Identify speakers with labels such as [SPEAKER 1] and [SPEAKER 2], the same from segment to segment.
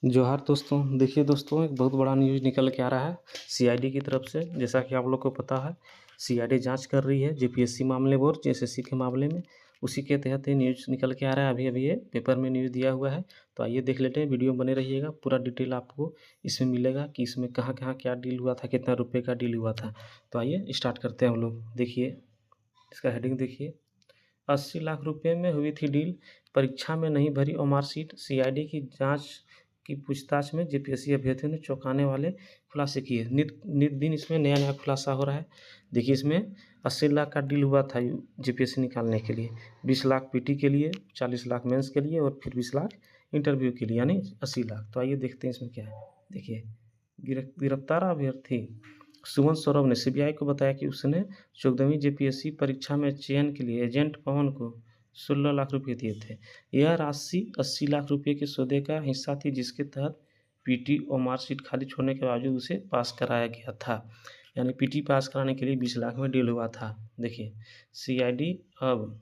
[SPEAKER 1] जोहार दोस्तों। देखिए दोस्तों, एक बहुत बड़ा न्यूज़ निकल के आ रहा है सीआईडी की तरफ से। जैसा कि आप लोग को पता है, सीआईडी जांच कर रही है जेपीएससी मामले में और एसएससी के मामले में। उसी के तहत ये न्यूज़ निकल के आ रहा है। अभी ये पेपर में न्यूज़ दिया हुआ है। तो आइए देख लेते हैं, वीडियो में बने रहिएगा। पूरा डिटेल आपको इसमें मिलेगा कि इसमें कहाँ-कहाँ क्या डील हुआ था, कितना रुपये का डील हुआ था। तो आइए स्टार्ट करते हैं हम लोग। देखिए, इसका हेडिंग देखिए, 80 लाख रुपए में हुई थी डील, परीक्षा में नहीं भरी और मार्कशीट। सीआईडी की जांच की पूछताछ में जेपीएससी अभ्यर्थियों ने चौंकाने वाले खुलासे किए। नित दिन इसमें नया-नया खुलासा हो रहा है। देखिए, इसमें 80 लाख का डील हुआ था जेपीएससी निकालने के लिए। 20 लाख पीटी के लिए, 40 लाख मेंस के लिए और फिर 20 लाख इंटरव्यू के लिए, यानी 80 लाख। तो आइए देखते हैं इसमें क्या है। देखिए, गिरफ्तार अभ्यर्थी सुमन सौरभ ने सीबीआई को बताया कि उसने 14वीं जेपीएससी परीक्षा में चयन के लिए एजेंट पवन को 16 लाख रुपए दिए थे। यह राशि 80 लाख रुपए के सौदे का हिस्सा थी, जिसके तहत पीटी और मार्कशीट खाली छोड़ने के बावजूद उसे पास कराया गया था। यानी पीटी पास कराने के लिए 20 लाख में डील हुआ था। देखिए, सीआईडी अब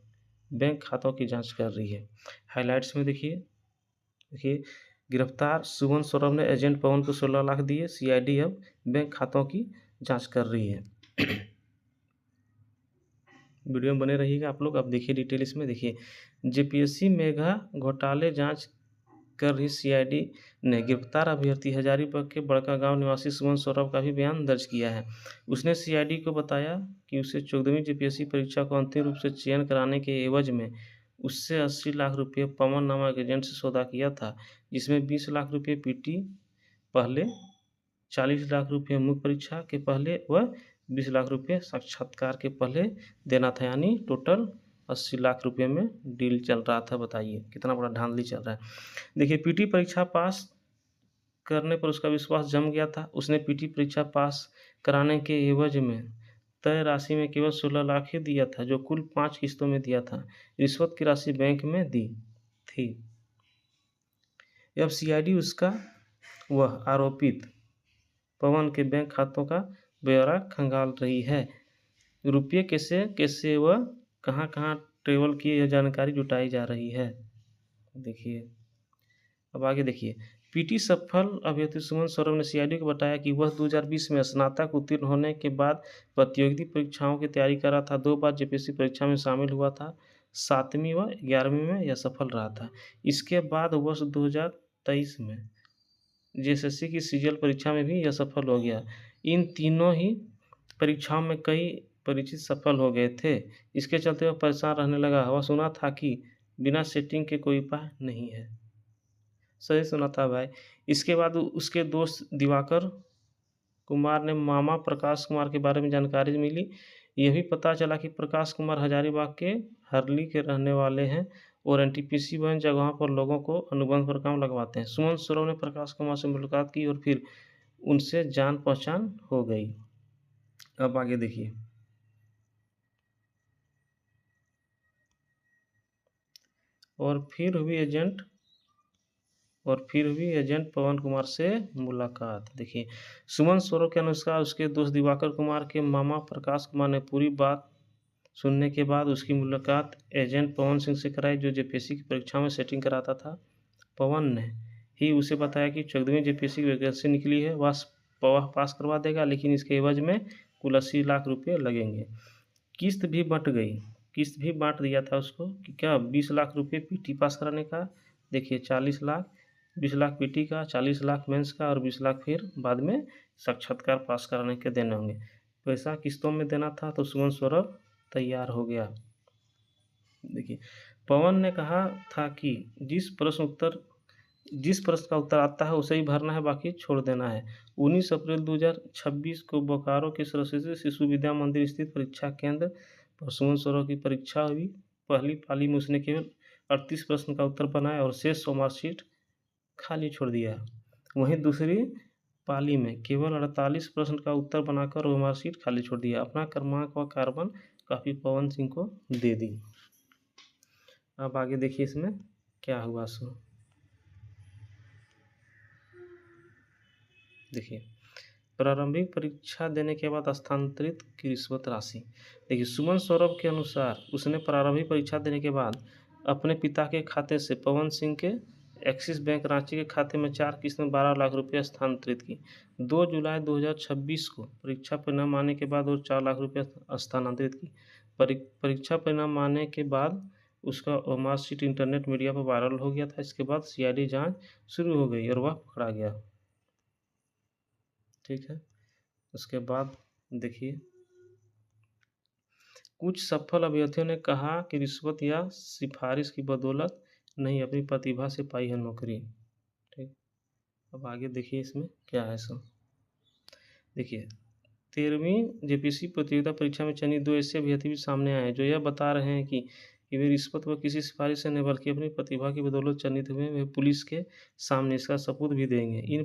[SPEAKER 1] बैंक खातों की जांच कर रही है। हाइलाइट्स में देखिए, गिरफ्तार सुमन सौरभ ने एजेंट पवन को 16 लाख दिए। सीआईडी अब बैंक खातों की जांच कर रही है। वीडियो में बने रहिएगा आप लोग। अब देखिए डिटेल इसमें। देखिए, जेपीएससी मेगा घोटाले जांच कर रही सीआईडी ने गिरफ्तार अभ्यर्थी हजारीबाग के बड़कागांव निवासी सुमन सौरभ का भी बयान दर्ज किया है। उसने सीआईडी को बताया कि उसे 14वीं जेपीएससी परीक्षा को अंतिम रूप से चयन कराने के एवज में उससे 80 लाख रुपये पवन नामक एजेंट से सौदा किया था, जिसमें 20 लाख रुपये पीटी पहले, 40 लाख रुपये मुख्य परीक्षा के पहले व 20 लाख रुपये साक्षात्कार के पहले देना था। यानी टोटल 80 लाख रुपये में डील चल रहा था। बताइए कितना बड़ा धांधली चल रहा है। देखिए, पीटी परीक्षा पास करने पर उसका विश्वास जम गया था। उसने पीटी परीक्षा पास कराने के एवज में तय राशि में केवल 16 लाख ही दिया था, जो कुल 5 किस्तों में दिया था। रिश्वत की राशि बैंक में दी थी। अब सीआईडी उसका वह आरोपित पवन के बैंक खातों का ब्यौरा खंगाल रही है। रुपये कैसे कैसे व कहाँ-कहाँ ट्रेवल किए, यह जानकारी जुटाई जा रही है। देखिए, अब आगे देखिए। पीटी सफल अभ्यर्थी सुमन सौरभ ने सीआईडी को बताया कि वह 2020 में स्नातक उत्तीर्ण होने के बाद प्रतियोगिता परीक्षाओं की तैयारी कर रहा था। 2 बार जेपीएससी परीक्षा में शामिल हुआ था। 7वीं व 11वीं में यह सफल रहा था। इसके बाद वर्ष 2023 में जेएसएससी की सीजीएल परीक्षा में भी यह सफल हो गया। इन तीनों ही परीक्षाओं में कई परिचित सफल हो गए थे। इसके चलते वह परेशान रहने लगा। वह सुना था कि बिना सेटिंग के कोई उपाय नहीं है। सही सुना था भाई। इसके बाद उसके दोस्त दिवाकर कुमार ने मामा प्रकाश कुमार के बारे में जानकारी मिली। यह भी पता चला कि प्रकाश कुमार हजारीबाग के हरली के रहने वाले हैं और एनटीपीसी वन जगहों पर लोगों को अनुबंध पर काम लगवाते हैं। सुमन सौरभ ने प्रकाश कुमार से मुलाकात की और फिर उनसे जान पहचान हो गई। अब आगे देखिए। और फिर हुई एजेंट पवन कुमार से मुलाकात। देखिए, सुमन सौरभ के अनुसार उसके दोस्त दिवाकर कुमार के मामा प्रकाश कुमार ने पूरी बात सुनने के बाद उसकी मुलाकात एजेंट पवन सिंह से कराई, जो जेपीएससी की परीक्षा में सेटिंग कराता था। पवन ने ही उसे बताया कि 14वीं जेपीएससी की वैकेंसी निकली है, वह पास करवा देगा, लेकिन इसके एवज में कुल 80 लाख रुपये लगेंगे। किस्त भी बांट दिया था उसको कि क्या 20 लाख रुपये पीटी पास कराने का। देखिए, 40 लाख, 20 लाख पीटी का, 40 लाख मेंस का और 20 लाख फिर बाद में साक्षात्कार पास कराने के देने होंगे। पैसा किस्तों में देना था, तो सुमन सौरभ तैयार हो गया। देखिए, पवन ने कहा था कि जिस प्रश्न का उत्तर आता है उसे ही भरना है, बाकी छोड़ देना है। 19 अप्रैल 2026 को बोकारो के सरस्वती शिशु विद्या मंदिर स्थित परीक्षा केंद्र पर सुमन सौरभ की परीक्षा हुई। पहली पाली में उसने केवल 38 प्रश्न का उत्तर बनाया और शेष मार्कशीट खाली छोड़ दिया। वहीं दूसरी पाली में केवल 48 प्रश्न का उत्तर बनाकर वो मार्कशीट खाली छोड़ दिया। अपना क्रमांक व कार्बन कापी पवन सिंह को दे दी। अब आगे देखिए इसमें क्या हुआ सो। देखिए, प्रारंभिक परीक्षा देने के बाद स्थानांतरित की रिश्वत राशि। देखिए, सुमन सौरभ के अनुसार उसने प्रारंभिक परीक्षा देने के बाद अपने पिता के खाते से पवन सिंह के एक्सिस बैंक रांची के खाते में 4 किस्त में 12 लाख रुपये स्थानांतरित की। 2 जुलाई 2026 को परीक्षा परिणाम आने के बाद और 4 लाख रुपये स्थानांतरित की। परीक्षा परिणाम आने के बाद उसका मार्कशीट इंटरनेट मीडिया पर वायरल हो गया था। इसके बाद सीआईडी जांच शुरू हो गई और वह पकड़ा गया। ठीक है, उसके बाद देखिए, कुछ सफल अभ्यर्थियों ने कहा कि रिश्वत या सिफारिश की बदौलत नहीं, अपनी प्रतिभा से पाई है नौकरी। ठीक, अब आगे देखिए इसमें क्या है सब। देखिए, 13वीं जेपीसी प्रतियोगिता परीक्षा में चयनित 2 ऐसे अभ्यर्थी भी सामने आए हैं जो यह बता रहे हैं कि वे रिश्वत व किसी सिफारिश से नहीं बल्कि अपनी प्रतिभा की बदौलत चयनित हुए। वे पुलिस के सामने इसका सबूत भी देंगे। इन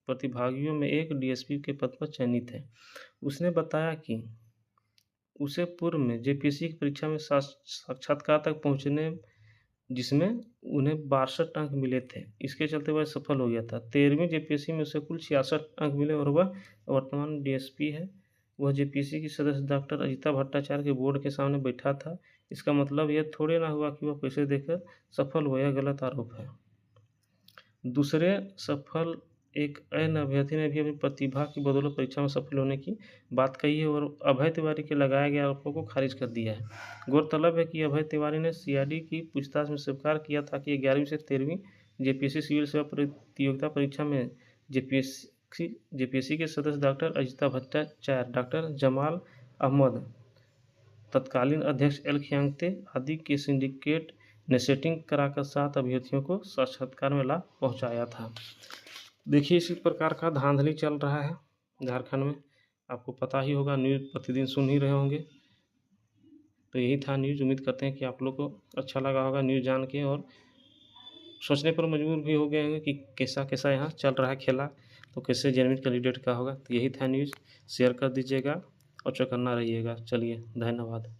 [SPEAKER 1] प्रतिभागियों में एक डीएसपी के पद पर चयनित है। उसने बताया कि उसे पूर्व में जेपीसी की परीक्षा में साक्षात्कार तक पहुंचने जिसमें उन्हें 62 अंक मिले थे। इसके चलते वह सफल हो गया था। 13वीं जेपीएससी में उसे कुल 66 अंक मिले और वह वर्तमान डीएसपी है। वह जेपीएससी की सदस्य डॉक्टर अजिता भट्टाचार्य के बोर्ड के सामने बैठा था। इसका मतलब यह थोड़े ना हुआ कि वह पैसे देकर सफल हुआ, यह गलत आरोप है। दूसरे सफल एक अन्य अभ्यर्थी ने भी अपनी प्रतिभा की बदौलत परीक्षा में सफल होने की बात कही है और अभय तिवारी के लगाए गए आरोपों को खारिज कर दिया है। गौरतलब है कि अभय तिवारी ने सीआईडी की पूछताछ में स्वीकार किया था कि 11वीं से 13वीं जेपीएससी सिविल सेवा प्रतियोगिता परीक्षा में जेपीएससी के सदस्य डॉक्टर अजिता भट्टाचार्य, डॉक्टर जमाल अहमद, तत्कालीन अध्यक्ष एल खियांगते आदि के सिंडिकेट ने सेटिंग कराकर 7 अभ्यर्थियों को साक्षात्कार में लाभ पहुंचाया था। देखिए, इसी प्रकार का धांधली चल रहा है झारखंड में। आपको पता ही होगा, न्यूज़ प्रतिदिन सुन ही रहे होंगे। तो यही था न्यूज़। उम्मीद करते हैं कि आप लोग को अच्छा लगा होगा न्यूज़ जान के और सोचने पर मजबूर भी हो गए होंगे कि कैसा कैसा यहाँ चल रहा है खेला, तो कैसे जेन्युइन कैंडिडेट का होगा। तो यही था न्यूज़। शेयर कर दीजिएगा और चौकन्ना रहिएगा। चलिए, धन्यवाद।